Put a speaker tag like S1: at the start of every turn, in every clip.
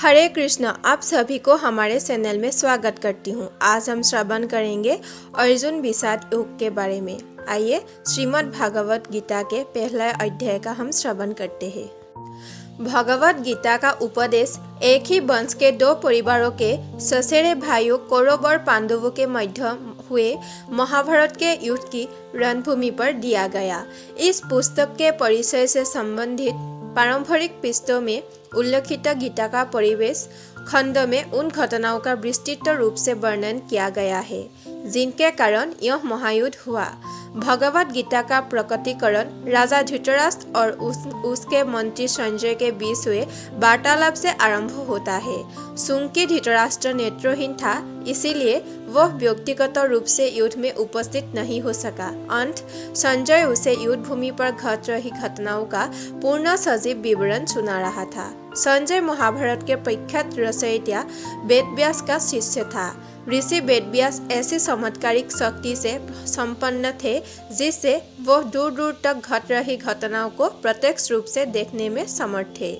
S1: हरे कृष्ण। आप सभी को हमारे चैनल में स्वागत करती हूँ। आज हम श्रवण करेंगे अर्जुन विषाद योग के बारे में। आइए श्रीमद् भागवत गीता के पहला अध्याय का हम श्रवण करते हैं। भगवत गीता का उपदेश एक ही वंश के दो परिवारों के ससेरे भाइयों कौरव और पांडवों के मध्य हुए महाभारत के युद्ध की रणभूमि पर दिया गया। इस पुस्तक के परिचय से संबंधित पारंपरिक पृष्ठों में उल्लिखित गीता का परिवेश खंड में उन घटनाओं का विस्तृत रूप से वर्णन किया गया है जिनके कारण यह महायुद्ध हुआ। भगवत गीता का प्रकटीकरण राजा धृतराष्ट्र और उसके मंत्री संजय के बीच हुए वार्तालाप से आरंभ होता है। चूंकि धृतराष्ट्र नेत्रहीन था, इसीलिए वह व्यक्तिगत रूप से युद्ध में उपस्थित नहीं हो सका। अंत संजय उसे युद्ध भूमि पर घट रही घटनाओं का पूर्ण सजीव विवरण सुना रहा था। संजय महाभारत के प्रख्यात रचयिता वेदव्यास का शिष्य था। ऋषि वेदव्यास ऐसी चमत्कारिक शक्ति से संपन्न थे जिससे वह दूर दूर तक घट रही घटनाओं को प्रत्यक्ष रूप से देखने में समर्थ थे।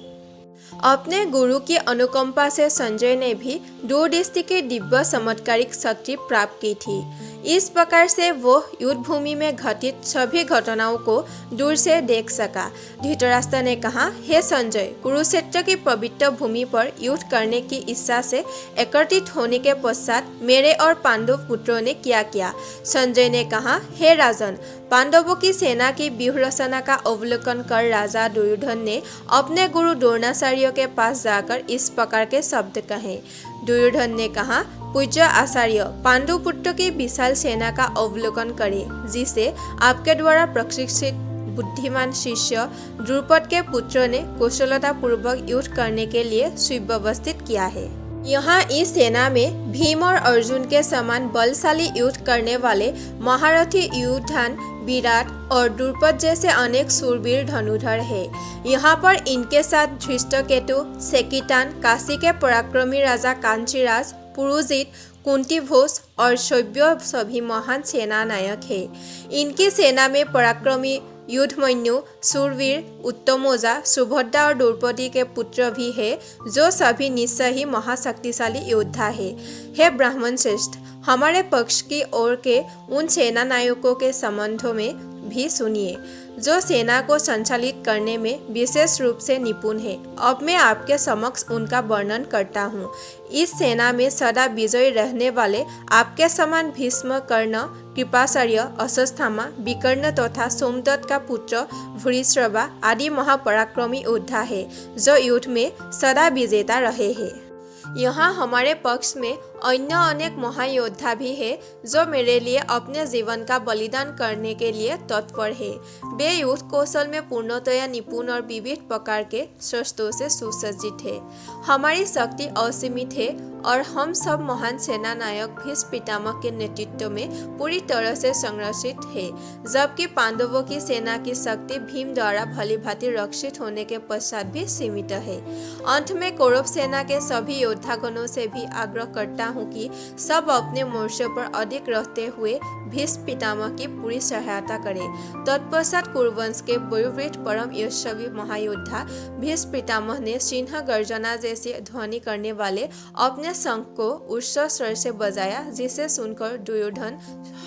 S1: अपने गुरु की अनुकंपा से संजय ने भी दूरदृष्टि की दिव्य चमत्कारिक शक्ति प्राप्त की थी। इस प्रकार से वो युद्ध भूमि में घटित सभी घटनाओं को दूर से देख सका। धृतराष्ट्र ने कहा, हे संजय, कुरुक्षेत्र की पवित्र भूमि पर युद्ध करने की इच्छा से एकत्रित होने के पश्चात मेरे और पांडव पुत्रों ने क्या किया। संजय ने कहा, हे राजन, पांडवों की सेना की व्यूहरचना का अवलोकन कर राजा दुर्योधन ने अपने गुरु द्रोणाचार्य के पास जाकर इस प्रकार के शब्द कहे। दुर्योधन ने कहा, पूज्य आचार्य, पांडु पुत्र की विशाल सेना का अवलोकन करें जिसे आपके द्वारा प्रशिक्षित बुद्धिमान शिष्य द्रुपद के पुत्र ने कुशलता पूर्वक युद्ध करने के लिए सुव्यवस्थित किया है। यहाँ इस सेना में भीम और अर्जुन के समान बलशाली युद्ध करने वाले महारथी युद्धान विराट और द्रुपद जैसे अनेक सूरवीर धनुधर है। यहाँ पर इनके साथ धृष्टकेतु, सेकितान, काशी के पराक्रमी राजा कांचीराज, पुरुजित, कुंतीभोज और शैव्य सभी महान सेना नायक है। इनकी सेना में पराक्रमी युद्धमन्यु, सूरवीर, उत्तमौजा, सुभद्रा और द्रौपदी के पुत्र भी है जो सभी निश्चय ही महाशक्तिशाली योद्धा है। हे ब्राह्मण श्रेष्ठ, हमारे पक्ष की ओर के उन सेना नायकों के संबंधों में भी सुनिए जो सेना को संचालित करने में विशेष रूप से निपुण है। अब मैं आपके समक्ष उनका वर्णन करता हूँ। इस सेना में सदा विजयी रहने वाले आपके समान भीष्म, कर्ण, कृपाचार्य, अश्वत्थामा, विकर्ण तथा सोमदत्त का पुत्र भूरिश्रवा आदि महापराक्रमी योद्धा है जो युद्ध में सदा विजेता रहे हैं। यहाँ हमारे पक्ष में अन्य अनेक महायोद्धा भी है जो मेरे लिए अपने जीवन का बलिदान करने के लिए तत्पर है। वे युद्ध कौशल में पूर्णतया निपुण और विविध प्रकार के शस्त्रों से सुसज्जित है। हमारी शक्ति असीमित है और हम सब महान सेना नायक भीष्म पितामह के नेतृत्व में पूरी तरह से संरक्षित है, जबकि पांडवों की सेना की शक्ति भीम द्वारा भलीभांति रक्षित होने के पश्चात भी सीमित है। अंत में कौरव सेना के सभी योद्धागणों से भी आग्रह करता हूँ कि सब अपने मोर्चे पर अधिक रहते हुए भीष्म पितामह की पूरी सहायता करें। तत्पश्चात कुरुवंश के वयोवृद्ध परम यशस्वी महायोद्धा भीष्म पितामह ने सिंह गर्जना जैसी ध्वनि करने वाले अपने शंख को उच्च स्वर से बजाया जिसे सुनकर दुर्योधन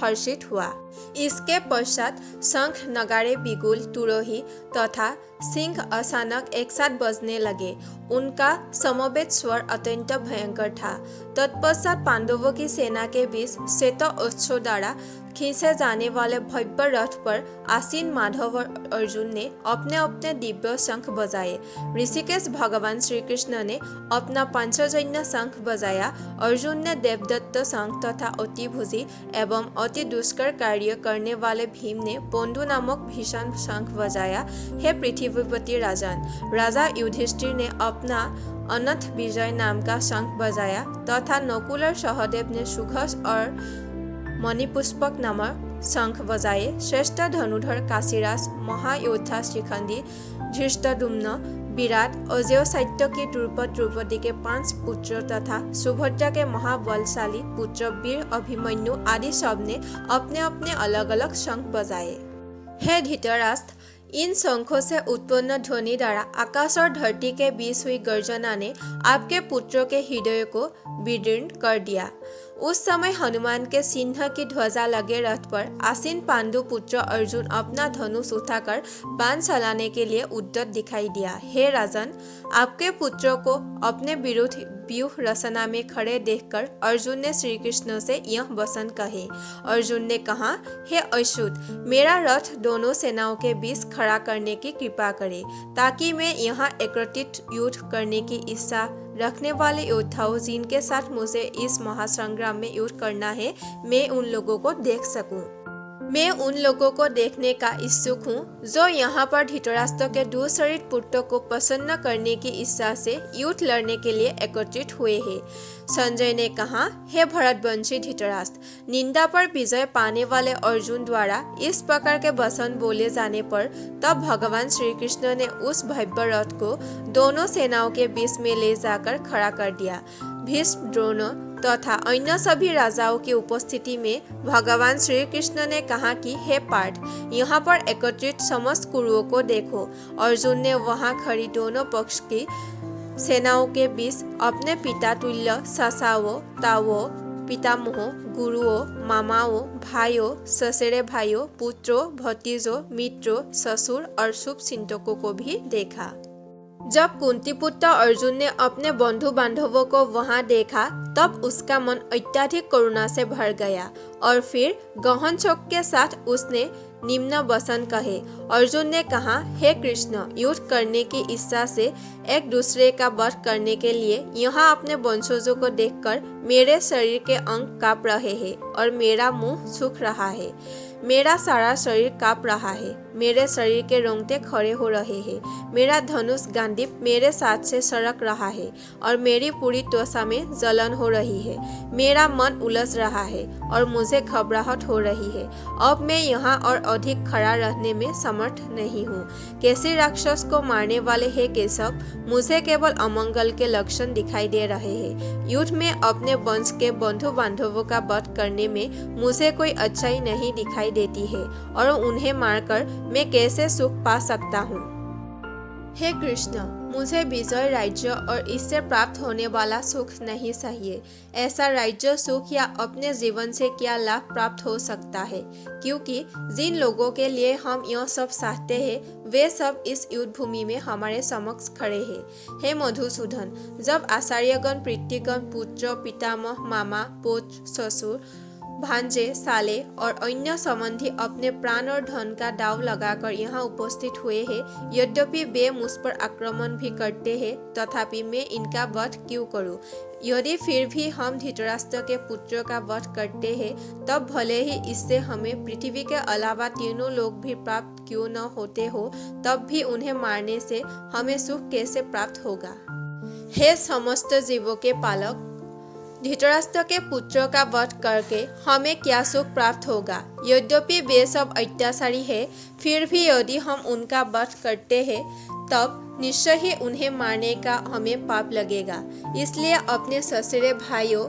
S1: हर्षित हुआ। इसके पश्चात शंख, नगाड़े, बिगुल, तुरही तथा सिंह अचानक एक साथ बजने लगे। उनका समवेत स्वर अत्यंत भयंकर था। तत्पश्चात पांडवों की सेना के बीच श्वेत अश्व द्वारा खींचे जाने वाले भव्य रथ पर आसीन माधव और अर्जुन ने अपने अपने दिव्य शंख बजाए। ऋषिकेश भगवान श्री कृष्ण ने अपना पांचजन्य शंख बजाया। अर्जुन ने देवदत्त शंख तथा अतिभुजी एवं अति दुष्कर कार्य करने वाले भीम ने पोंडु नामक भीषण शंख बजाया। हे पृथ्वीपति राजन, राजा युधिष्ठिर ने अपना अनंत विजय नाम का शंख बजाया तथा नकुल और सहदेव ने सुघोष और मणिपुष्पक नामक शंख बजाए। श्रेष्ठ धनुधर काशीराज, महायोद्धा शिखंडी, धृष्टद्युम्न, विराट, अजय, सात्यकी, द्रुपद, द्रौपदी के 5 पुत्र तथा सुभद्रा के महाबलशाली पुत्र वीर अभिमन्यु आदि सब ने अपने अपने अलग अलग शंख बजाए। हे धृतराष्ट्र, इन शंखों से उत्पन्न ध्वनि द्वारा आकाश और धरती के बीच हुई गर्जना ने आपके पुत्रों के हृदय को विदीर्ण कर दिया। उस समय हनुमान के सिंह की ध्वजा लगे रथ पर आसीन पांडु पुत्र अर्जुन अपना धनुष उठाकर बाण चलाने के लिए उद्यत दिखाई दिया। हे राजन, आपके पुत्रों को अपने विरुद्ध व्यूह रचना में खड़े देखकर अर्जुन ने श्री कृष्ण से यह वचन कहे। अर्जुन ने कहा, हे अच्युत, मेरा रथ दोनों सेनाओं के बीच खड़ा करने की कृपा करे, ताकि मैं यहाँ एकत्रित युद्ध करने की इच्छा रखने वाले योद्धाओं जिनके साथ मुझे इस महासंग्राम में युद्ध करना है, मैं उन लोगों को देख सकूं। मैं उन लोगों को देखने का इच्छुक हूँ जो यहाँ पर धृतराष्ट्र के दुःशरीर पुत्रों को प्रसन्न करने की इच्छा से युद्ध लड़ने के लिए एकत्रित हुए हैं। संजय ने कहा, हे भरतवंशी धृतराष्ट्र, निंदा पर विजय पाने वाले अर्जुन द्वारा इस प्रकार के वचन बोले जाने पर तब भगवान श्री कृष्ण ने उस भव्य रथ को दोनों सेनाओं के बीच में ले जाकर खड़ा कर दिया। भीष्म, द्रोण तथा अन्य सभी राजाओं की उपस्थिति में भगवान श्री कृष्ण ने कहा कि हे पार्थ, यहाँ पर एकत्रित समस्त कुरुओं को देखो। अर्जुन ने वहाँ खड़ी दोनों पक्ष की सेनाओं के बीच अपने पिता तुल्य चाचाओं, ताओं, पितामहों, गुरुओं, मामाओं, भाइयों, ससुरे भाइयों, पुत्रों, भतीजों, मित्रों, ससुर और शुभ चिंतकों को भी देखा। जब कुंती पुत्र अर्जुन ने अपने बंधु बांधवों को वहां देखा तब उसका मन अत्यधिक करुणा से भर गया और फिर गहन शोक के साथ उसने निम्न वचन कहे। अर्जुन ने कहा, हे कृष्ण, युद्ध करने की इच्छा से एक दूसरे का वध करने के लिए यहाँ अपने वंशजों को देखकर मेरे शरीर के अंग कांप रहे हैं और मेरा मुंह सूख रहा है। मेरा सारा शरीर कांप रहा है, मेरे शरीर के रोंगटे खड़े हो रहे हैं, मेरा धनुष गांडीव मेरे साथ से सरक रहा है और मेरी पूरी त्वचा में जलन हो रही है। मेरा मन उलझ रहा है और मुझे घबराहट हो रही है। अब मैं यहाँ और अधिक खड़ा रहने में समर्थ नहीं हूँ। कैसे राक्षस को मारने वाले हे केशव, मुझे केवल अमंगल के लक्षण दिखाई दे रहे हैं। युद्ध में अपने वंश के बंधु बांधवों का वध करने में मुझे कोई अच्छाई नहीं दिखाई देती है और उन्हें मारकर मैं कैसे सुख पा सकता हूँ। हे कृष्ण, मुझे विजय राज्य और इससे प्राप्त होने वाला सुख नहीं चाहिए। ऐसा राज्य सुख या अपने जीवन से क्या लाभ प्राप्त हो सकता है, क्योंकि जिन लोगों के लिए हम यह सब चाहते हैं वे सब इस युद्ध भूमि में हमारे समक्ष खड़े हैं। हे मधुसूदन, जब आचार्यगण, पितृगण, पुत्र, पितामह, मामा, पौत्र, ससुर, भांजे, साले और अन्य संबंधी अपने प्राण और धन का दाव लगाकर यहाँ उपस्थित हुए हैं, यद्यपि वे मुझ पर आक्रमण भी करते हैं, तथापि मैं इनका वध क्यों करूं? यदि फिर भी हम धृतराष्ट्र के पुत्रों का वध करते हैं तब भले ही इससे हमें पृथ्वी के अलावा तीनों लोग भी प्राप्त क्यों न होते हो, तब भी उन्हें मारने से हमें सुख कैसे प्राप्त होगा? हे समस्त जीवों के पालक, धृतराष्ट्र के पुत्रों का वध करके हमें क्या सुख प्राप्त होगा? यद्यपि वे सब अत्याचारी है, फिर भी यदि हम उनका वध करते हैं तब निश्चय ही उन्हें मारने का हमें पाप लगेगा। इसलिए अपने ससुरे भाइयों,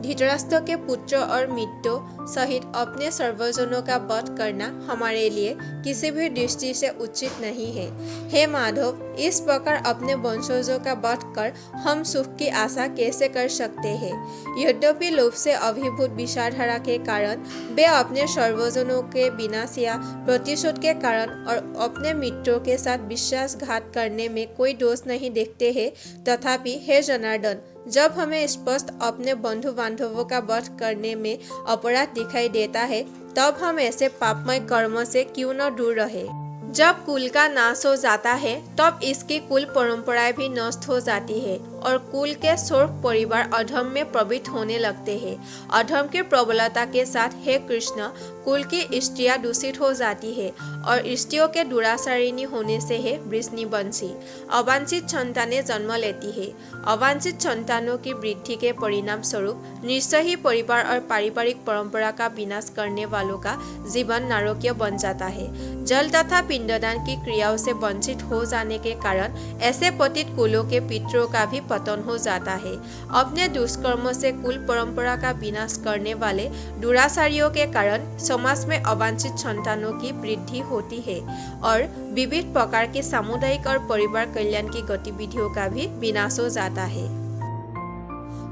S1: धृतराष्ट्र के पुत्र और मित्रों सहित अपने सर्वजनों का वध करना हमारे लिए किसी भी दृष्टि से उचित नहीं है। हे माधव, इस प्रकार अपने वंशजों का वध कर हम सुख की आशा कैसे कर सकते हैं? यद्यपि लोभ से अभिभूत विचारधारा के कारण वे अपने सर्वजनों के विनाश या प्रतिशोध के कारण और अपने मित्रों के साथ विश्वासघात करने में कोई दोष नहीं देखते हैं, तथापि हे जनार्दन, जब हमें स्पष्ट अपने बंधु बांधवों का वध करने में अपराध दिखाई देता है तब हम ऐसे पापमय कर्म से क्यों न दूर रहे। जब कुल का नाश हो जाता है तब इसकी कुल परंपराएं भी नष्ट हो जाती है और कुल के सर्व परिवार अधर्म में प्रवृत्त होने लगते हैं। अधर्म की प्रबलता के साथ हे कृष्ण, कुल की स्त्रियां दूषित हो जाती है और स्त्रियों के दुराचारिणी होने से है वृषणिवंशी अवांछित संतानें जन्म लेती है। अवांछित संतानों की वृद्धि के परिणाम स्वरूप निश्चय ही परिवार और पारिवारिक परंपरा का विनाश करने वालों का जीवन नारकीय बन जाता है। जल तथा पिंडदान की क्रियाओं से वंचित हो जाने के कारण ऐसे पतित कुलों के पितरों का भी पतन हो जाता है। अपने दुष्कर्मों से कुल परंपरा का विनाश करने वाले दुराचारियों के कारण समाज में अवांछित संतानों की वृद्धि होती है और विविध प्रकार की सामुदायिक और परिवार कल्याण की गतिविधियों का भी विनाश हो जाता है।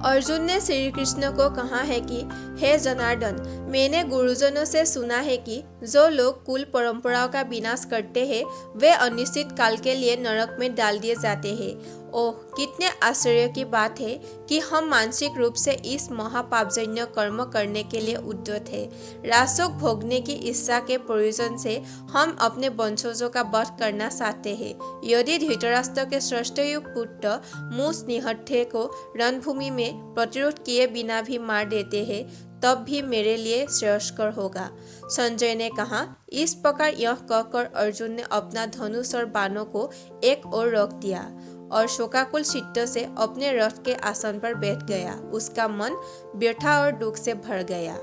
S1: अर्जुन ने श्री कृष्ण को कहा है कि हे जनार्दन, मैंने गुरुजनों से सुना है कि जो लोग कुल परंपराओं का विनाश करते हैं वे अनिश्चित काल के लिए नरक में डाल दिए जाते हैं। ओह, कितने आश्चर्य की बात है कि हम मानसिक रूप से इस महापापजन्य कर्म करने के लिए उद्यत है। राजसुख भोगने की इच्छा के प्रयोजन से हम अपने वंशजों का वध करना चाहते हैं। यदि धृतराष्ट्र के श्रेष्ठयुक्त पुत्र मूस निहत्थे को रणभूमि में प्रतिरोध किए बिना भी मार देते हैं तब भी मेरे लिए श्रेयस्कर होगा, संजय ने कहा। इस प्रकार यह कहकर अर्जुन ने अपना धनुष और बाणों को एक ओर रख दिया और शोकाकुल चित्त से अपने रथ के आसन पर बैठ गया। उसका मन व्यथा और दुख से भर गया।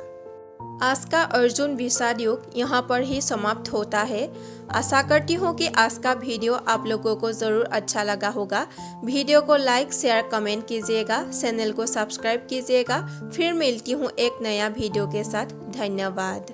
S1: आज का अर्जुन विषाद युग यहाँ पर ही समाप्त होता है। आशा करती हूँ कि आज का वीडियो आप लोगों को ज़रूर अच्छा लगा होगा। वीडियो को लाइक, शेयर, कमेंट कीजिएगा, चैनल को सब्सक्राइब कीजिएगा। फिर मिलती हूँ एक नया वीडियो के साथ। धन्यवाद।